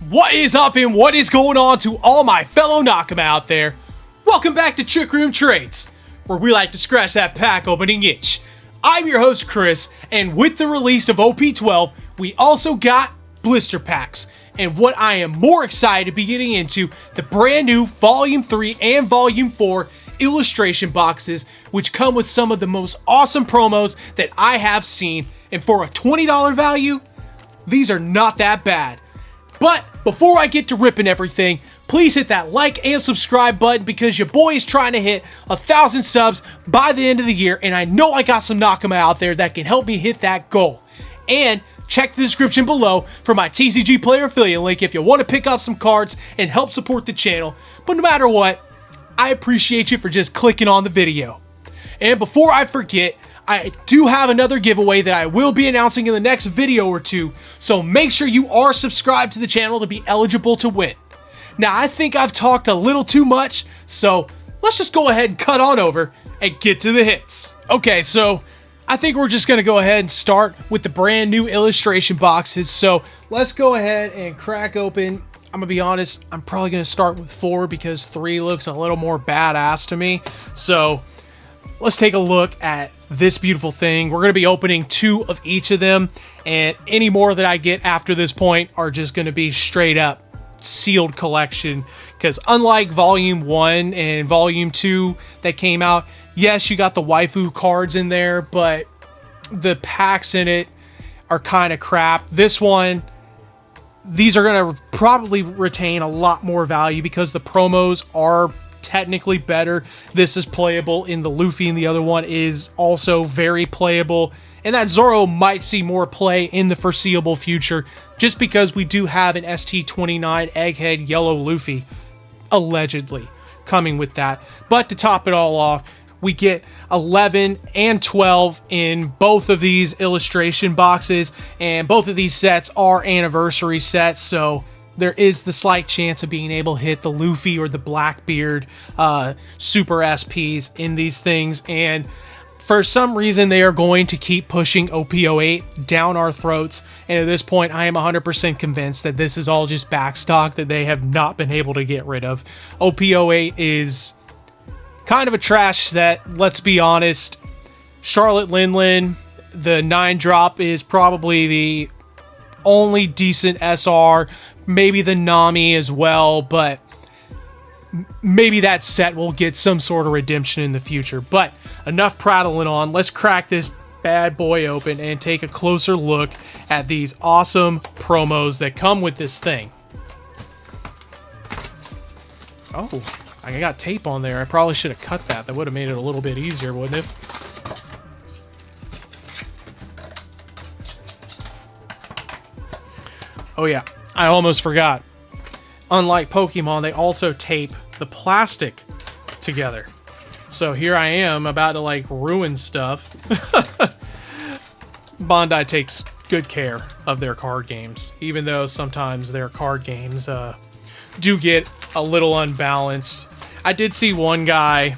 What is up and what is going on to all my fellow Nakama out there? Welcome back to Trick Room Trades, where we like to scratch that pack opening itch. I'm your host Chris, and with the release of OP12, we also got blister packs. And what I am more excited to be getting into, the brand new Volume 3 and Volume 4 illustration boxes, which come with some of the most awesome promos that I have seen. And for a $20 value, these are not that bad. But before I get to ripping everything, please hit that like and subscribe button because your boy is trying to hit 1,000 subs by the end of the year, and I know I got some Nakama out there that can help me hit that goal. And check the description below for my TCG player affiliate link if you want to pick up some cards and help support the channel. But no matter what, I appreciate you for just clicking on the video. And before I forget, I do have another giveaway that I will be announcing in the next video or two, so make sure you are subscribed to the channel to be eligible to win. Now, I think I've talked a little too much, so let's just go ahead and cut on over and get to the hits. Okay, so I think we're just going to go ahead and start with the brand new illustration boxes, so let's go ahead and crack open. I'm going to be honest, I'm probably going to start with 4 because 3 looks a little more badass to me, so let's take a look at this beautiful thing. We're going to be opening 2 of each of them, and any more that I get after this point are just going to be straight up sealed collection, because unlike Volume 1 and Volume 2 that came out, yes, you got the waifu cards in there, but the packs in it are kind of crap. This one, these are going to probably retain a lot more value because the promos are technically better. This is playable in the Luffy, and the other one is also very playable. And that Zoro might see more play in the foreseeable future, just because we do have an ST29 Egghead Yellow Luffy, allegedly, coming with that. But to top it all off, we get 11 and 12 in both of these illustration boxes, and both of these sets are anniversary sets, so there is the slight chance of being able to hit the Luffy or the Blackbeard Super SPs in these things, and for some reason they are going to keep pushing OP08 down our throats, and at this point I am 100% convinced that this is all just backstock that they have not been able to get rid of. OP08 is kind of a trash set, let's be honest. Charlotte Linlin, the 9-drop, is probably the only decent SR. Maybe the Nami as well, but maybe that set will get some sort of redemption in the future. But enough prattling on. Let's crack this bad boy open and take a closer look at these awesome promos that come with this thing. Oh, I got tape on there. I probably should have cut that. That would have made it a little bit easier, wouldn't it? Oh yeah, I almost forgot. Unlike Pokemon, they also tape the plastic together. So here I am about to like ruin stuff. Bandai takes good care of their card games, even though sometimes their card games do get a little unbalanced. I did see one guy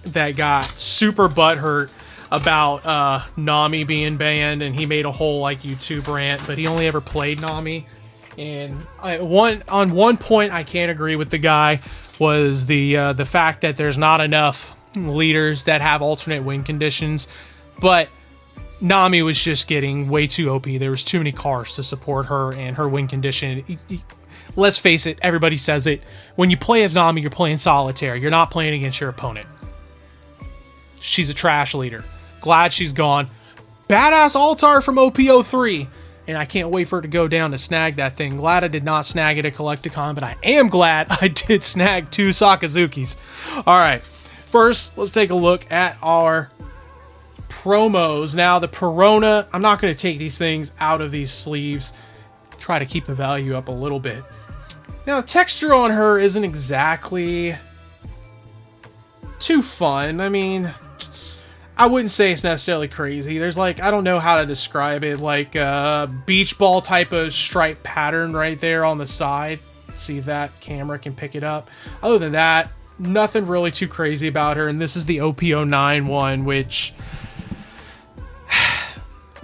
that got super butthurt about Nami being banned, and he made a whole like YouTube rant, but he only ever played Nami. And on one point I can't agree with the guy was the fact that there's not enough leaders that have alternate win conditions, but Nami was just getting way too OP. There was too many cards to support her and her win condition. Let's face it, everybody says it. When you play as Nami, you're playing solitaire. You're not playing against your opponent. She's a trash leader. Glad she's gone. Badass Altar from OP03. And I can't wait for it to go down to snag that thing. Glad I did not snag it at Collecticon, but I am glad I did snag 2 Sakazukis. Alright, first, let's take a look at our promos. Now, the Perona, I'm not going to take these things out of these sleeves. Try to keep the value up a little bit. Now, the texture on her isn't exactly too fun. I mean, I wouldn't say it's necessarily crazy. There's like, I don't know how to describe it, like a beach ball type of stripe pattern right there on the side. Let's see if that camera can pick it up. Other than that, nothing really too crazy about her. And this is the OP09 one, which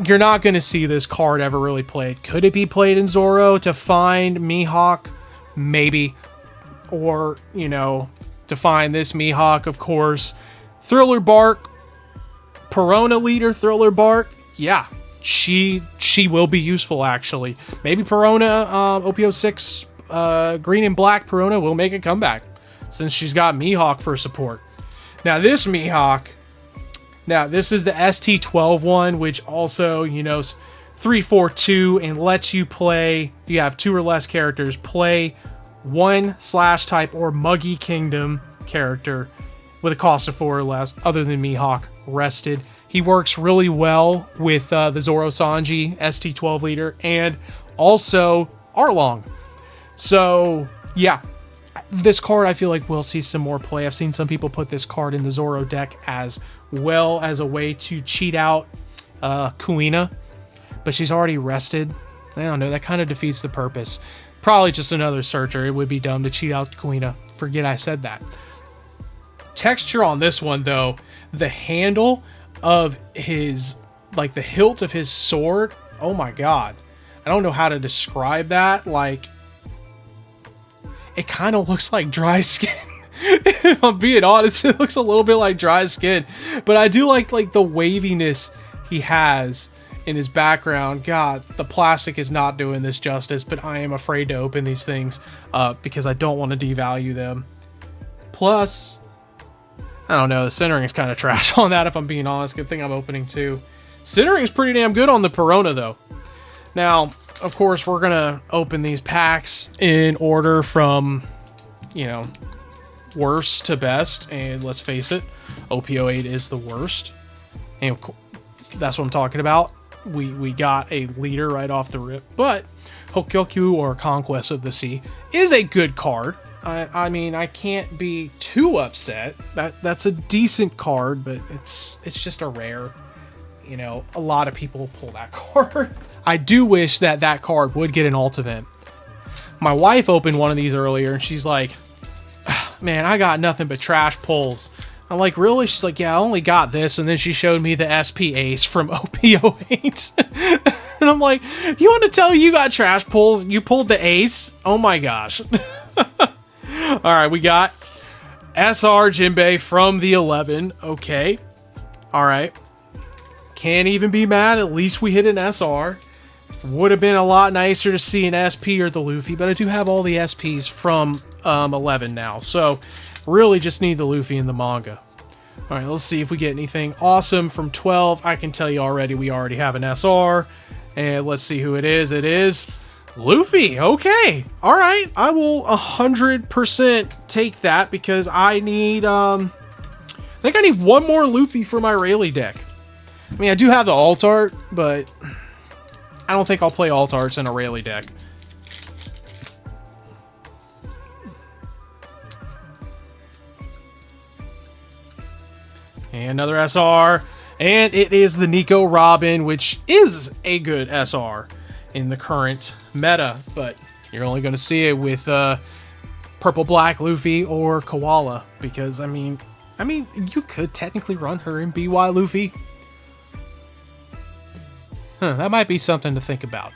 you're not going to see this card ever really played. Could it be played in Zoro to find Mihawk? Maybe. Or, you know, to find this Mihawk, of course. Thriller Bark, Perona leader, Thriller Bark. Yeah, she will be useful, actually. Maybe Perona, OP06, green and black Perona will make a comeback, since she's got Mihawk for support. Now, this Mihawk... Now, this is the ST12 one, which also, you know, 342 and lets you play, if you have 2 or less characters, play 1 Slash type or Muggy Kingdom character with a cost of 4 or less, other than Mihawk, rested. He works really well with the Zoro Sanji, ST12 leader, and also Arlong. So, yeah. This card, I feel like we'll see some more play. I've seen some people put this card in the Zoro deck as well as a way to cheat out Kuina, but she's already rested. I don't know, that kind of defeats the purpose. Probably just another searcher. It would be dumb to cheat out Kuina. Forget I said that. Texture on this one, though, the handle of his, like the hilt of his sword, oh my god. I don't know how to describe that, like... It kind of looks like dry skin. If I'm being honest, it looks a little bit like dry skin. But I do like the waviness he has in his background. God, the plastic is not doing this justice, but I am afraid to open these things because I don't want to devalue them. Plus, I don't know, the centering is kind of trash on that, if I'm being honest. Good thing I'm opening two. Centering is pretty damn good on the Perona, though. Now, of course, we're going to open these packs in order from, you know, worst to best. And let's face it, OP08 is the worst. And that's what I'm talking about. We got a leader right off the rip. But Hokkyoku, or Conquest of the Sea, is a good card. I mean, I can't be too upset. That's a decent card, but it's just a rare. You know, a lot of people pull that card. I do wish that card would get an alt event. My wife opened one of these earlier, and she's like, man, I got nothing but trash pulls. I'm like, really? She's like, yeah, I only got this. And then she showed me the SP Ace from OP08. And I'm like, you want to tell me you got trash pulls? You pulled the Ace? Oh my gosh. All right, we got SR Jinbei from the 11. Okay. All right. Can't even be mad. At least we hit an SR. Would have been a lot nicer to see an SP or the Luffy, but I do have all the SPs from 11 now. So, really just need the Luffy in the manga. All right, let's see if we get anything awesome from 12. I can tell you already, we already have an SR. And let's see who it is. It is Luffy. Okay. All right. I will 100% take that because I need, I think I need one more Luffy for my Rayleigh deck. I mean, I do have the alt art, but I don't think I'll play alt arts in a Rayleigh deck. And another SR. And it is the Nico Robin, which is a good SR in the current meta. But you're only going to see it with Purple Black Luffy or Koala. Because, I mean, you could technically run her in BY Luffy. That might be something to think about.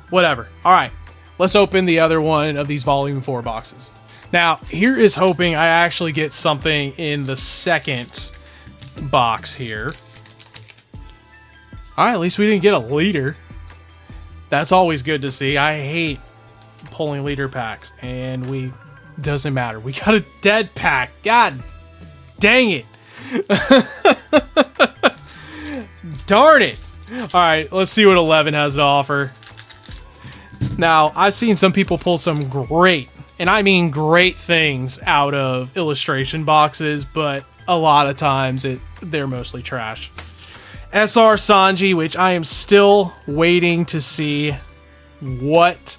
Whatever. All right. Let's open the other one of these Volume 4 boxes. Now, here is hoping I actually get something in the second box here. All right. At least we didn't get a leader. That's always good to see. I hate pulling leader packs. And doesn't matter. We got a dead pack. God dang it. Darn it. Alright, let's see what 11 has to offer. Now, I've seen some people pull some great, and I mean great things out of illustration boxes, but a lot of times they're mostly trash. SR Sanji, which I am still waiting to see what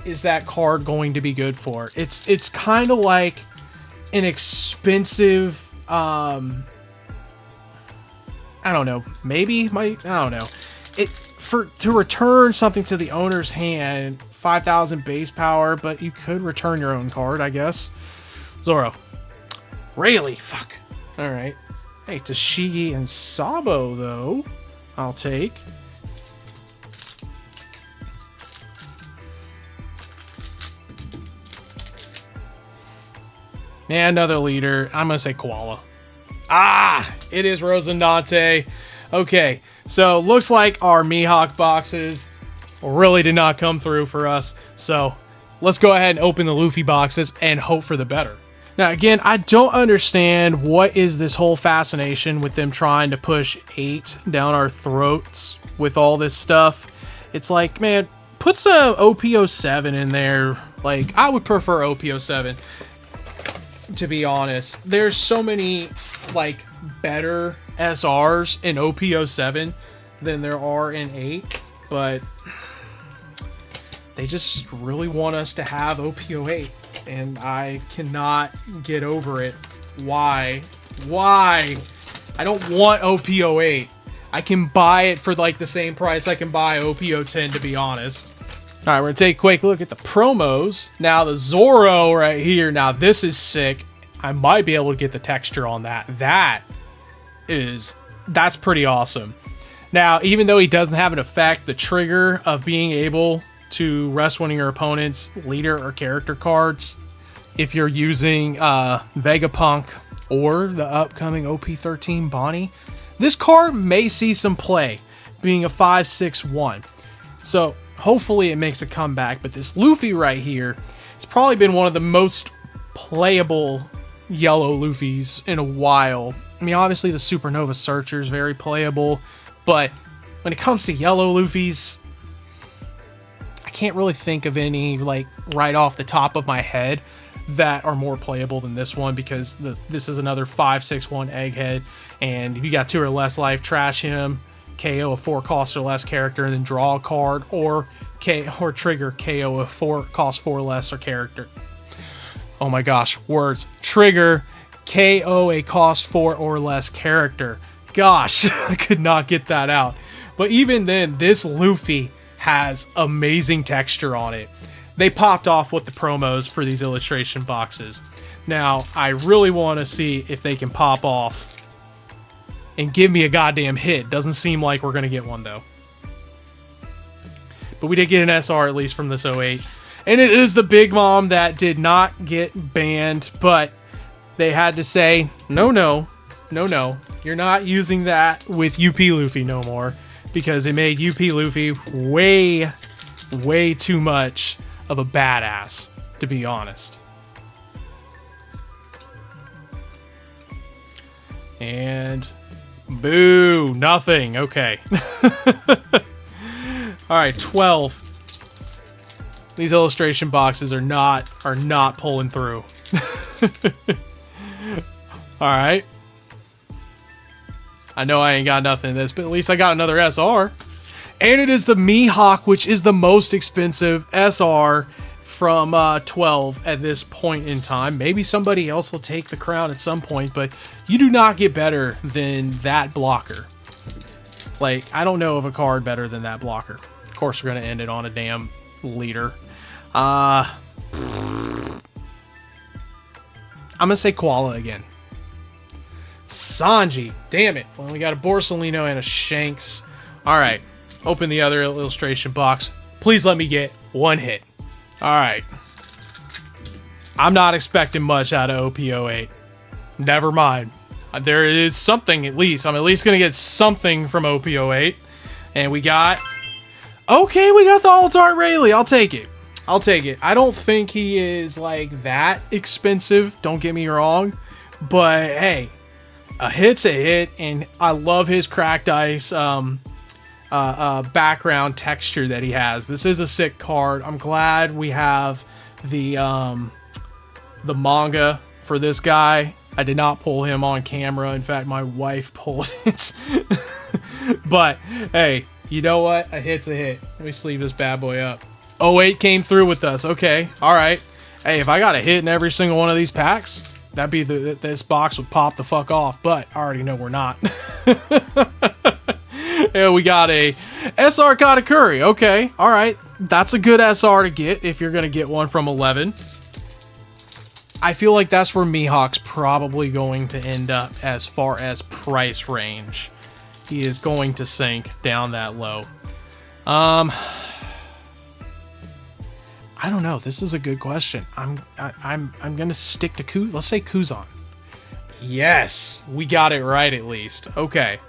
is that card going to be good for. It's kind of like an expensive... I don't know. Maybe I don't know. To return something to the owner's hand, 5,000 base power, but you could return your own card, I guess. Zoro. Rayleigh, fuck. All right. Hey, Tashigi and Sabo though. I'll take. And another leader. I'm going to say Koala. Ah, it is Rosinante. Okay, so looks like our Mihawk boxes really did not come through for us. So let's go ahead and open the Luffy boxes and hope for the better. Now, again, I don't understand what is this whole fascination with them trying to push 8 down our throats with all this stuff. It's like, man, put some OP07 in there. Like, I would prefer OP07. To be honest, there's so many like better SRs in OP07 than there are in 8, but they just really want us to have OP08, and I cannot get over it. Why? I don't want OP08. I can buy it for like the same price I can buy OP010, to be honest. All right, we're gonna take a quick look at the promos. Now the Zoro right here, now this is sick. I might be able to get the texture on that. That's pretty awesome. Now, even though he doesn't have an effect, the trigger of being able to rest one of your opponent's leader or character cards, if you're using Vegapunk or the upcoming OP13 Bonnie, this card may see some play, being a 5/6/1. So hopefully it makes a comeback, but this Luffy right here has probably been one of the most playable yellow Luffys in a while. I mean, obviously the Supernova Searcher is very playable, but when it comes to yellow Luffys, I can't really think of any, like, right off the top of my head that are more playable than this one, because this is another 5/6/1 Egghead, and if you got 2 or less life, trash him, KO a 4 cost or less character, and then draw a card, or trigger KO a 4 cost 4 less or character. Oh my gosh, words. Trigger KO a cost 4 or less character. Gosh, I could not get that out. But even then, this Luffy has amazing texture on it. They popped off with the promos for these illustration boxes. Now, I really want to see if they can pop off and give me a goddamn hit. Doesn't seem like we're going to get one, though. But we did get an SR, at least from this 08. And it is the Big Mom that did not get banned, but they had to say, no, you're not using that with UP Luffy no more, because it made UP Luffy way too much of a badass, to be honest. And boo, nothing. Okay. All right, 12. These illustration boxes are not pulling through. All right. I know I ain't got nothing in this, but at least I got another SR. And it is the Mihawk, which is the most expensive SR from 12 at this point in time. Maybe somebody else will take the crown at some point, but you do not get better than that blocker. Like, I don't know of a card better than that blocker. Of course, we're going to end it on a damn leader. I'm going to say Koala again. Sanji. Damn it. Well, we got a Borsalino and a Shanks. All right. Open the other illustration box. Please let me get one hit. All right. I'm not expecting much out of OP08. Never mind. There is something, at least. I'm at least going to get something from OP08. And we got... Okay, we got the Alt-Art Rayleigh. I'll take it. I'll take it. I don't think he is, like, that expensive. Don't get me wrong. But, hey, a hit's a hit. And I love his cracked ice background texture that he has. This is a sick card. I'm glad we have the manga for this guy. I did not pull him on camera. In fact, my wife pulled it. But, hey, you know what? A hit's a hit. Let me sleeve this bad boy up. 08 came through with us. Okay, all right. Hey, if I got a hit in every single one of these packs, that'd be this box would pop the fuck off. But I already know we're not. Yeah, we got a SR Katakuri. Okay, all right. That's a good SR to get if you're going to get one from 11. I feel like that's where Mihawk's probably going to end up as far as price range. he is going to sink down that low. I don't know. This is a good question. I'm gonna stick to Kuz. Let's say Kuzan. Yes, we got it right at least. Okay.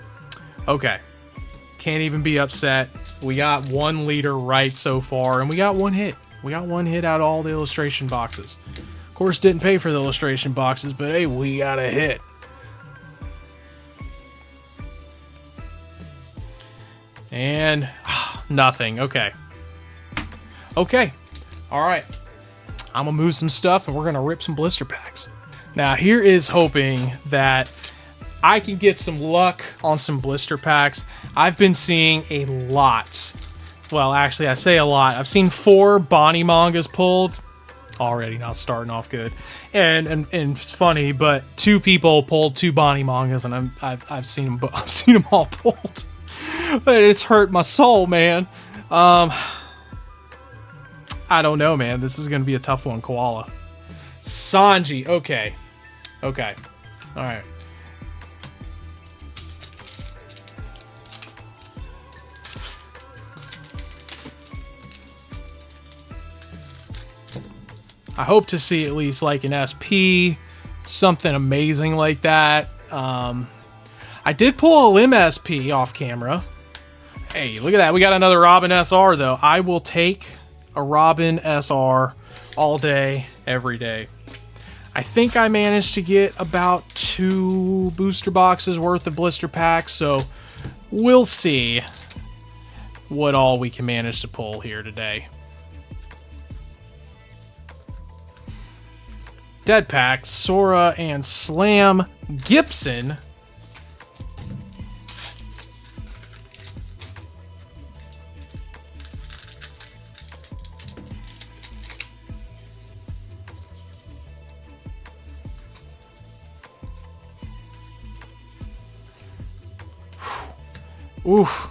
Can't even be upset. We got one leader right so far, and we got one hit. We got one hit out of all the illustration boxes. Of course, didn't pay for the illustration boxes, but hey, we got a hit. And nothing. Okay. All right. I'm going to move some stuff and we're going to rip some blister packs. Now, here is hoping that I can get some luck on some blister packs. I've been seeing a lot. Well, actually, I say a lot. I've seen 4 Bonnie mangas pulled. Already not starting off good. And it's funny, but 2 people pulled 2 Bonnie mangas and I've seen them, I've seen them all pulled. But it's hurt my soul, man. I don't know, man. This is going to be a tough one, Koala. Sanji. Okay. All right. I hope to see at least like an SP, something amazing like that. I did pull a Lim SP off camera. Hey, look at that. We got another Robin SR, though. I will take a Robin SR all day, every day. I think I managed to get about 2 booster boxes worth of blister packs, so we'll see what all we can manage to pull here today. Dead Pack, Sora, and Slam Gibson. Oof.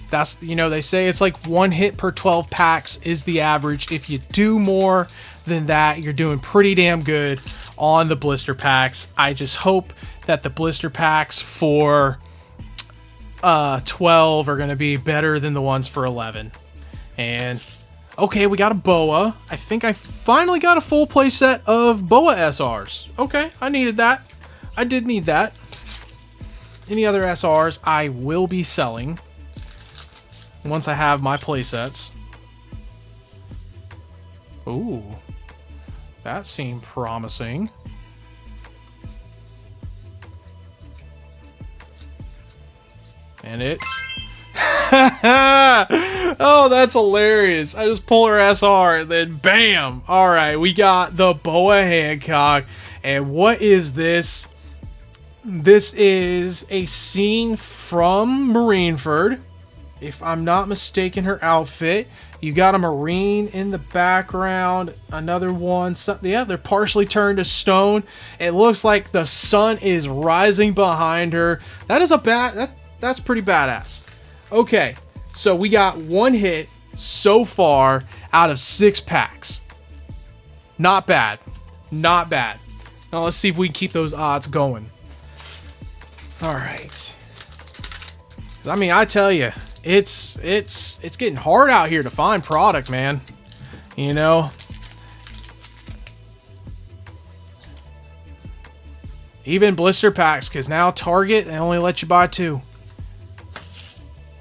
That's, you know, they say it's like 1 hit per 12 packs is the average. If you do more than that, you're doing pretty damn good on the blister packs. I just hope that the blister packs for 12 are going to be better than the ones for 11. And okay, we got a Boa. I think I finally got a full playset of Boa SRs. Okay, I needed that. I did need that. Any other SRs I will be selling once I have my playsets. Ooh, that seemed promising. And it's... Oh, that's hilarious. I just pull her SR and then bam! Alright, we got the Boa Hancock. And what is this? This is a scene from Marineford. If I'm not mistaken, her outfit. You got a Marine in the background. Another one. Yeah, they're partially turned to stone. It looks like the sun is rising behind her. That is that's pretty badass. Okay, so we got 1 hit so far out of 6 packs. Not bad. Not bad. Now let's see if we can keep those odds going. All right. I mean, I tell you, it's getting hard out here to find product, man. You know, even blister packs, because now Target, they only let you buy 2.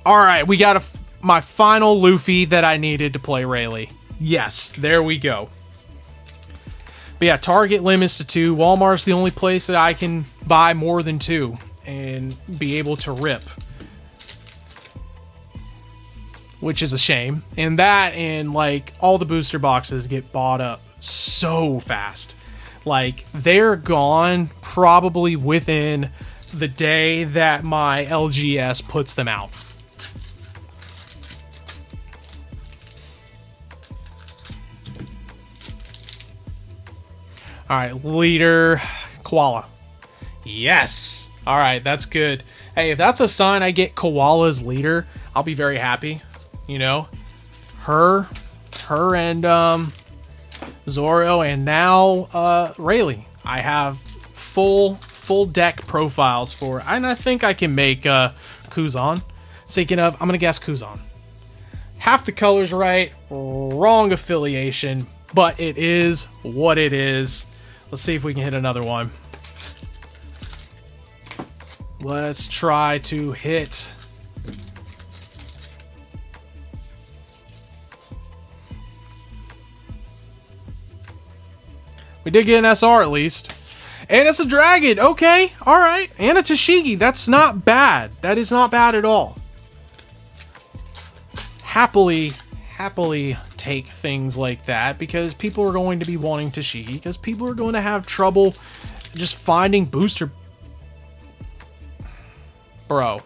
All right, we got my final Luffy that I needed to play Rayleigh. Yes, there we go. But yeah, Target limits to 2. Walmart's the only place that I can buy more than 2 and be able to rip, which is a shame. And that, and like all the booster boxes get bought up so fast. Like, they're gone probably within the day that my LGS puts them out. All right, leader Koala. Yes. All right, that's good. Hey, if that's a sign I get Koala's leader, I'll be very happy. You know, her and Zoro, and now Rayleigh. I have full full deck profiles for, and I think I can make Kuzan. Speaking of, I'm going to guess Kuzan. Half the colors right, wrong affiliation, but it is what it is. Let's see if we can hit another one. Let's try to hit... We did get an SR at least. And it's a dragon. Okay. All right. And a Tashigi. That's not bad. That is not bad at all. Happily take things like that because people are going to be wanting Tashigi because people are going to have trouble just finding booster. Bro.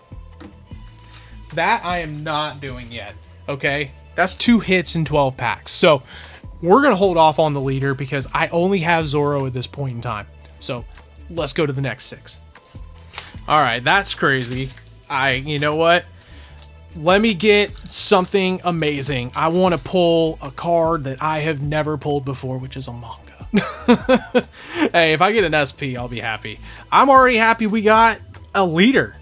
That I am not doing yet. Okay. That's 2 hits in 12 packs. So... we're going to hold off on the leader because I only have Zoro at this point in time. So let's go to the next 6. All right, that's crazy. You know what? Let me get something amazing. I want to pull a card that I have never pulled before, which is a manga. Hey, if I get an SP, I'll be happy. I'm already happy we got a leader.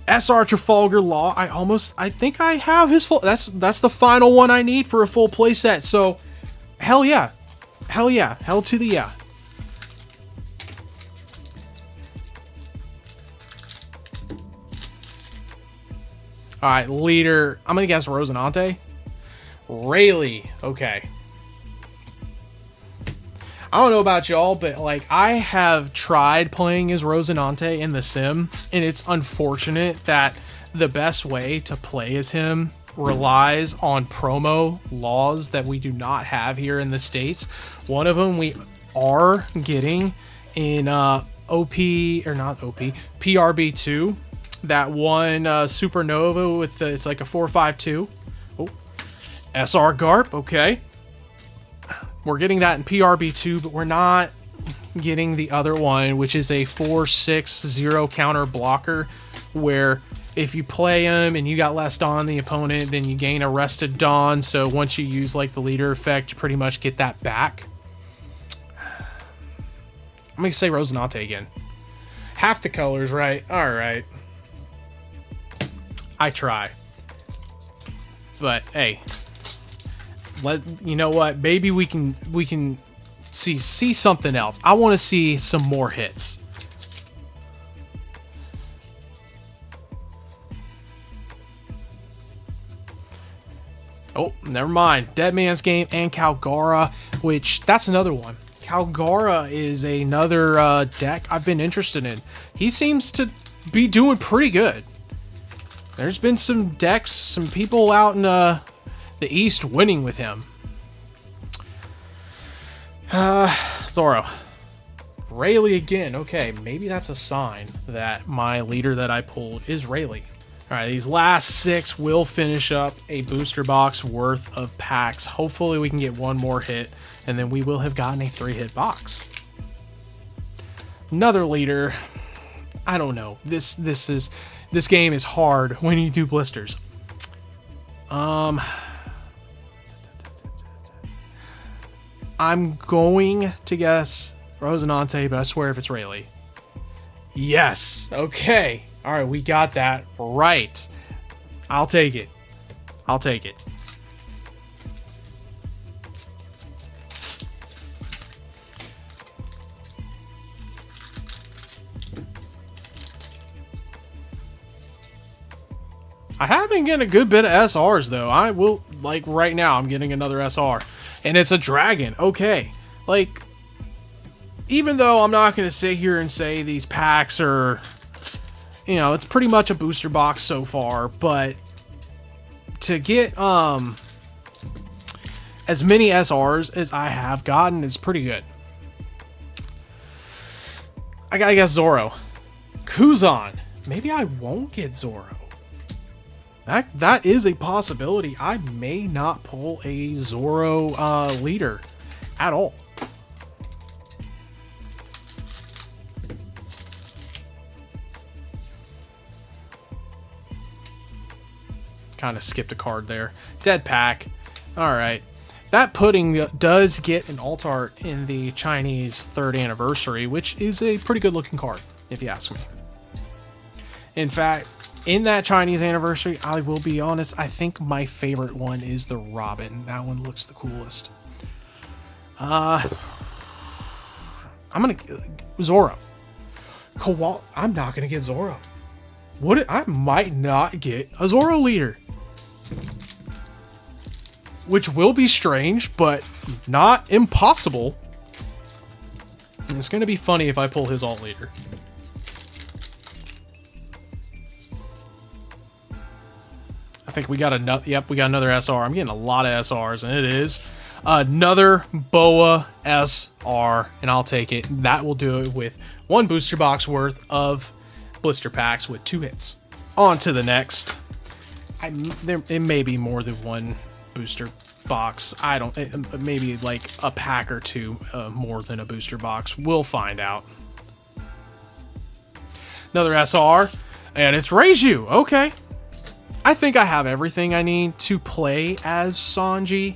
SR Trafalgar Law. I think I have his full. That's the final one I need for a full playset. So... hell yeah. Hell yeah. Hell to the yeah. Alright, leader. I'm going to guess Rosinante. Rayleigh. Okay. I don't know about y'all, but like I have tried playing as Rosinante in the sim, and it's unfortunate that the best way to play as him relies on promo laws that we do not have here in the States. One of them we are getting in PRB2, that one Supernova with it's like a 452. Oh, SR Garp, okay. We're getting that in PRB2, but we're not getting the other one, which is a 4/6/0 counter blocker, where if you play him and you got less Dawn the opponent, then you gain a rested Dawn. So once you use like the leader effect, you pretty much get that back. I'm gonna say Rosinante again. Half the colors, right? All right. I try. But hey, you know what? Maybe we can see something else. I want to see some more hits. Oh, never mind. Dead Man's Game and Calgara, which that's another one. Calgara is another deck I've been interested in. He seems to be doing pretty good. There's been some decks, some people out in the East winning with him. Zoro. Rayleigh again. Okay, maybe that's a sign that my leader that I pulled is Rayleigh. Alright, these last 6 will finish up a booster box worth of packs. Hopefully we can get one more hit, and then we will have gotten a 3-hit box. Another leader. I don't know. This game is hard when you do blisters. I'm going to guess Rosinante, but I swear if it's Rayleigh. Yes. Okay. All right, we got that right. I'll take it. I'll take it. I have been getting a good bit of SRs, though. I will, like, right now, I'm getting another SR. And it's a dragon. Okay. Like, even though I'm not going to sit here and say these packs are... you know, it's pretty much a booster box so far, but to get as many SRs as I have gotten is pretty good. I gotta guess Zoro. Kuzan. Maybe I won't get Zoro. That is a possibility. I may not pull a Zoro leader at all. Kind of skipped a card there. Dead pack. All right. That pudding does get an alt art in the Chinese 3rd anniversary, which is a pretty good looking card, if you ask me. In fact, in that Chinese anniversary, I will be honest, I think my favorite one is the Robin. That one looks the coolest. I'm gonna Zoro. I'm not gonna get Zoro. I might not get a Zoro leader. Which will be strange, but not impossible. And it's gonna be funny if I pull his alt leader. I think we got another. Yep, we got another SR. I'm getting a lot of SRs, and it is another Boa SR, and I'll take it. That will do it with 1 booster box worth of blister packs with 2 hits. On to the next. It may be more than 1 booster box. Maybe like a pack or 2 more than a booster box. We'll find out. Another SR, and it's Reiju. Okay. I think I have everything I need to play as Sanji.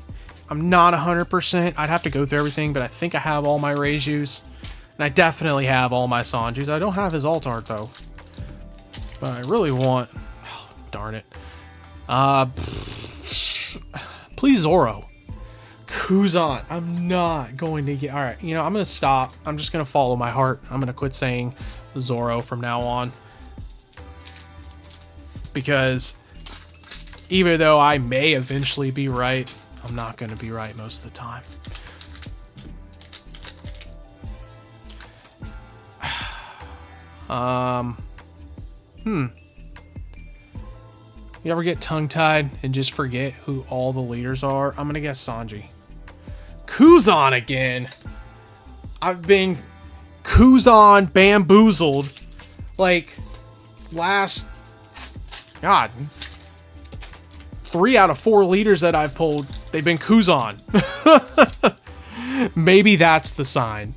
I'm not 100%. I'd have to go through everything, but I think I have all my Reijus. And I definitely have all my Sanjis. I don't have his alt art, though. But I really want... Oh, darn it. Please, Zoro. Kuzan. I'm not going to get... Alright, you know, I'm going to stop. I'm just going to follow my heart. I'm going to quit saying Zoro from now on. Because even though I may eventually be right, I'm not going to be right most of the time. You ever get tongue-tied and just forget who all the leaders are? I'm gonna guess Sanji. Kuzan again. I've been Kuzan bamboozled. Like, God. 3 out of 4 leaders that I've pulled, they've been Kuzan. Maybe that's the sign.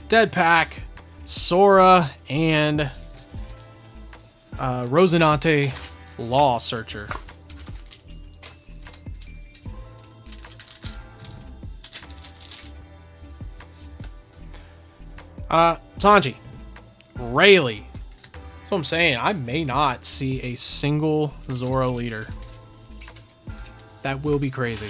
Dead Pack, Sora, and Rosinante Law Searcher. Sanji. Rayleigh. That's what I'm saying. I may not see a single Zoro leader. That will be crazy.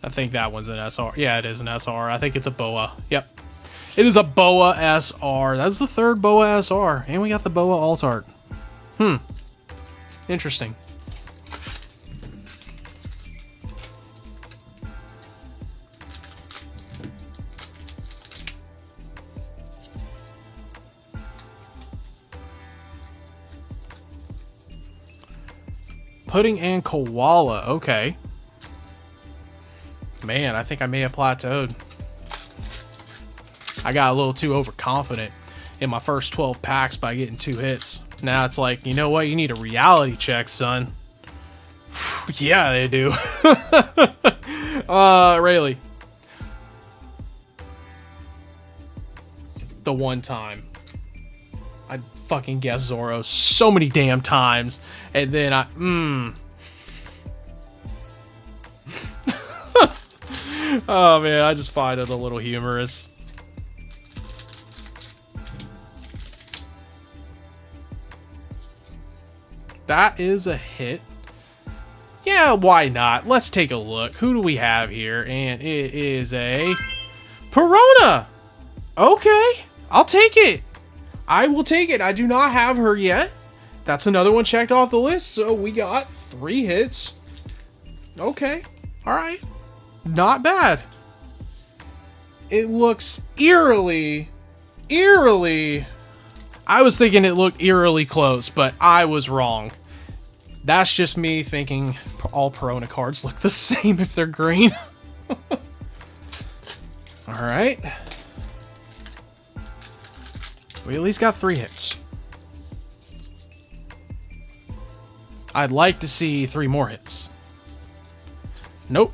I think that one's an SR. Yeah, it is an SR. I think it's a Boa. Yep. It is a Boa SR. That's the 3rd Boa SR. And we got the Boa alt art. Interesting. Pudding and Koala. Okay. Man, I think I may have plateaued. I got a little too overconfident in my first 12 packs by getting 2 hits. Now it's like, you know what? You need a reality check, son. Yeah, they do. Rayleigh. The one time. I fucking guessed Zoro so many damn times. And then Oh man, I just find it a little humorous. That is a hit. Yeah, why not? Let's take a look. Who do we have here? And it is a Perona. Okay, I'll take it. I will take it. I do not have her yet. That's another one checked off the list. So we got 3 hits. Okay, all right. Not bad. It looks eerily. I was thinking it looked eerily close, but I was wrong. That's just me thinking all Perona cards look the same if they're green. Alright. We at least got 3 hits. I'd like to see 3 more hits. Nope.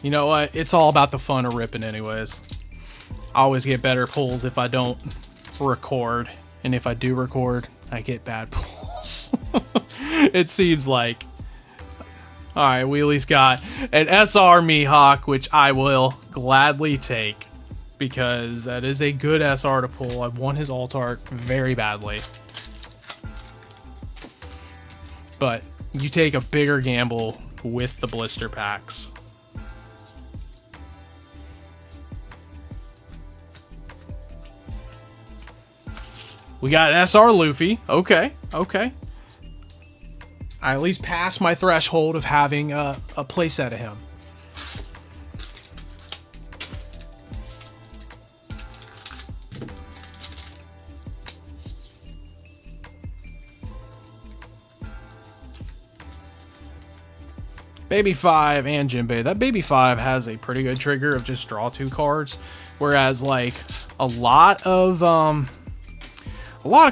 You know what? It's all about the fun of ripping anyways. I always get better pulls if I don't record. And if I do record, I get bad pulls. It seems like. Alright, we at least got an SR Mihawk, which I will gladly take. Because that is a good SR to pull. I want his alt art very badly. But you take a bigger gamble with the blister packs. We got an SR Luffy. Okay, okay. I at least passed my threshold of having a playset of him. Baby 5 and Jinbei. That Baby 5 has a pretty good trigger of just draw 2 cards, whereas like a lot of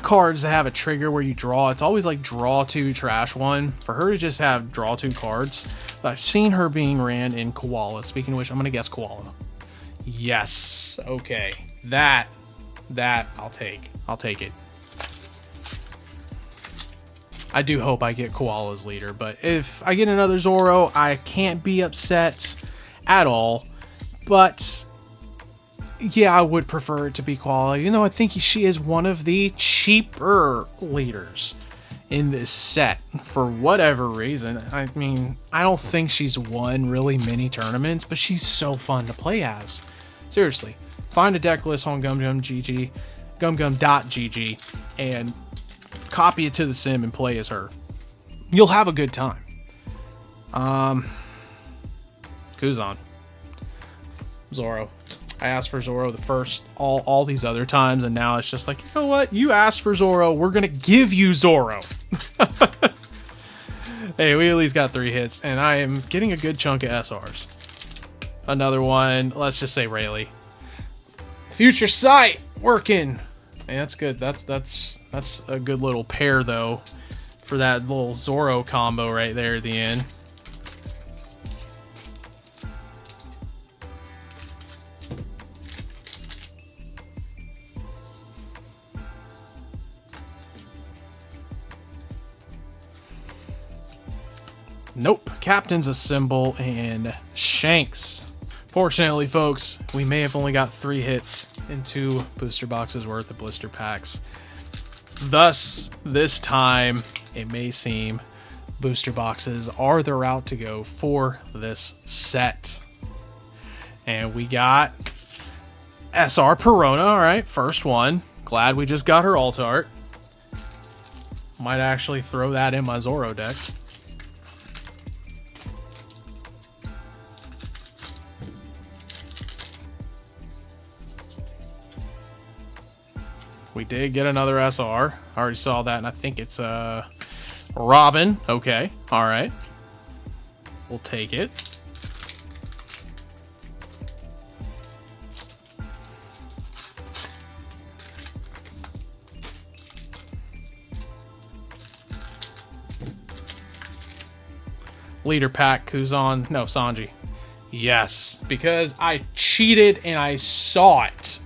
cards that have a trigger where you draw, it's always like draw 2, trash 1. For her to just have draw 2 cards, I've seen her being ran in Koala. Speaking of which, I'm gonna guess Koala. Yes. Okay. That I'll take. I'll take it. I do hope I get Koala's leader, but if I get another Zoro, I can't be upset at all. But yeah, I would prefer it to be Koala, even though I think she is one of the cheaper leaders in this set for whatever reason. I mean, I don't think she's won really many tournaments, but she's so fun to play as. Seriously, find a deck list on gumgum.gg, and copy it to the sim and play as her. You'll have a good time. Kuzan. Zoro. I asked for Zoro the first all these other times, and now it's just like, you know what? You asked for Zoro, we're gonna give you Zoro. Hey, we at least got 3 hits, and I am getting a good chunk of SRs. Another one, let's just say Rayleigh. Future Sight working. Man, that's good. That's a good little pair though for that little Zoro combo right there at the end. Nope. Captain's a symbol and Shanks. Fortunately, folks, we may have only got 3 hits in 2 booster boxes worth of blister packs. Thus, this time, it may seem booster boxes are the route to go for this set. And we got SR Perona, alright, first one. Glad we just got her alt art. Might actually throw that in my Zoro deck. We did get another SR. I already saw that, and I think it's Robin. Okay, all right. We'll take it. Leader pack, Kuzan. No, Sanji. Yes, because I cheated and I saw it.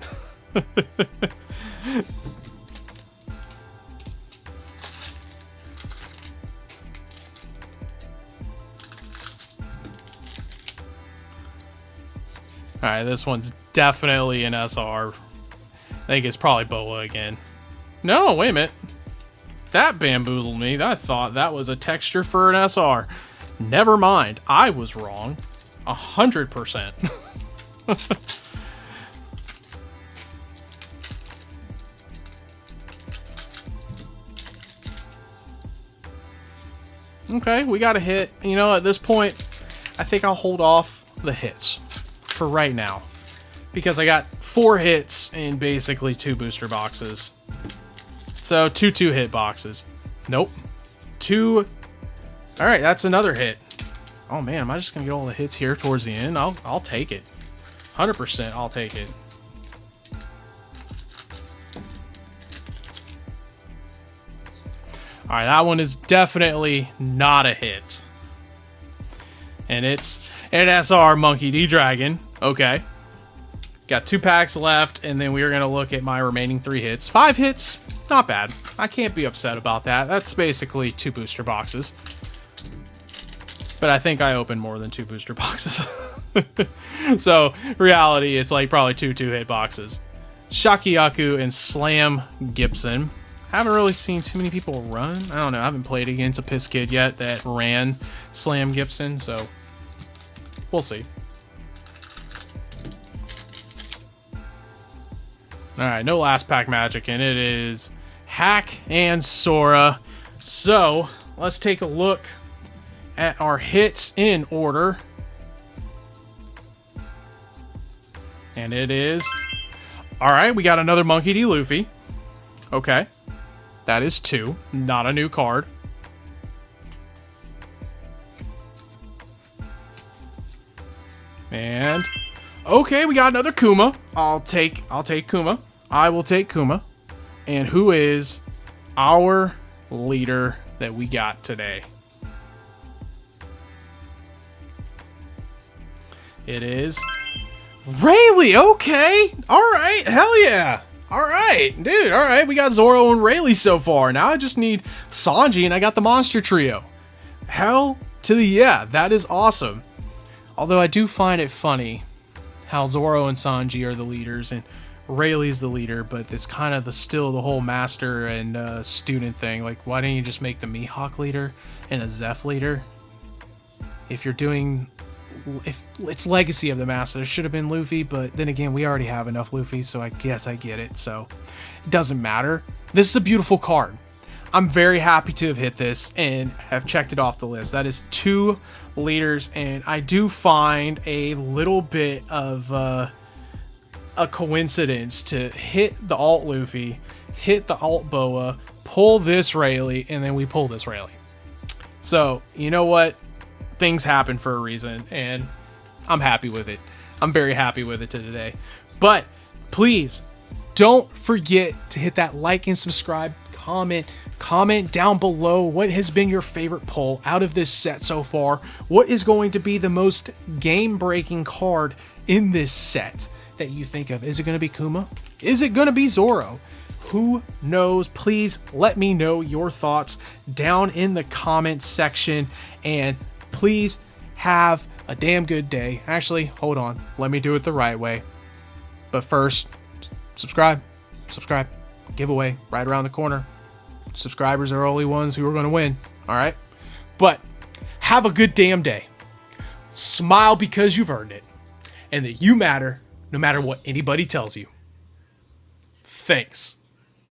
Alright, this one's definitely an SR. I think it's probably Boa again. No, wait a minute. That bamboozled me. I thought that was a texture for an SR. Never mind. I was wrong. 100%. Okay, we got a hit. You know, at this point, I think I'll hold off the hits for right now, because I got 4 hits in basically 2 booster boxes. So 2 2-hit boxes. Nope. 2. All right, that's another hit. Oh man, am I just gonna get all the hits here towards the end? I'll take it. 100%, I'll take it. All right, that one is definitely not a hit. And it's an SR Monkey D Dragon. Okay. Got 2 packs left, and then we're going to look at my remaining 3 hits. 5 hits, not bad. I can't be upset about that. That's basically 2 booster boxes. But I think I opened more than 2 booster boxes. So, reality, it's like probably 2 2-hit boxes. Shakiyaku and Slam Gibson. Haven't really seen too many people run. I don't know. I haven't played against a piss kid yet that ran Slam Gibson, so we'll see. Alright, no last pack magic, and it is Hack and Sora. So, let's take a look at our hits in order. And it is... Alright, we got another Monkey D. Luffy. Okay. That is 2. Not a new card. And... Okay, we got another Kuma. I'll take Kuma. I will take Kuma. And who is our leader that we got today? It is Rayleigh. Okay. All right. Hell yeah. All right, dude. All right. We got Zoro and Rayleigh so far. Now I just need Sanji and I got the Monster Trio. Hell to the yeah. That is awesome. Although I do find it funny how Zoro and Sanji are the leaders and Rayleigh's the leader, but it's kind of still the whole master and student thing. Like, why didn't you just make the Mihawk leader and a Zeph leader? If it's legacy of the master, there should have been Luffy, but then again, we already have enough Luffy, so I guess I get it. So it doesn't matter. This is a beautiful card. I'm very happy to have hit this and have checked it off the list. That is 2 leaders, and I do find a little bit of a coincidence to hit the alt Luffy, hit the alt Boa, pull this Rayleigh, and then we pull this Rayleigh. So, you know what? Things happen for a reason, and I'm happy with it. I'm very happy with it today. But please don't forget to hit that like and subscribe, comment down below what has been your favorite pull out of this set so far. What is going to be the most game-breaking card in this set that you think of? Is it going to be Kuma? Is it going to be Zoro? Who knows? Please let me know your thoughts down in the comments section, and please have a damn good day. Actually, hold on. Let me do it the right way. But first, subscribe. Giveaway right around the corner. Subscribers are the only ones who are going to win. All right? But have a good damn day. Smile because you've earned it. And that you matter no matter what anybody tells you. Thanks.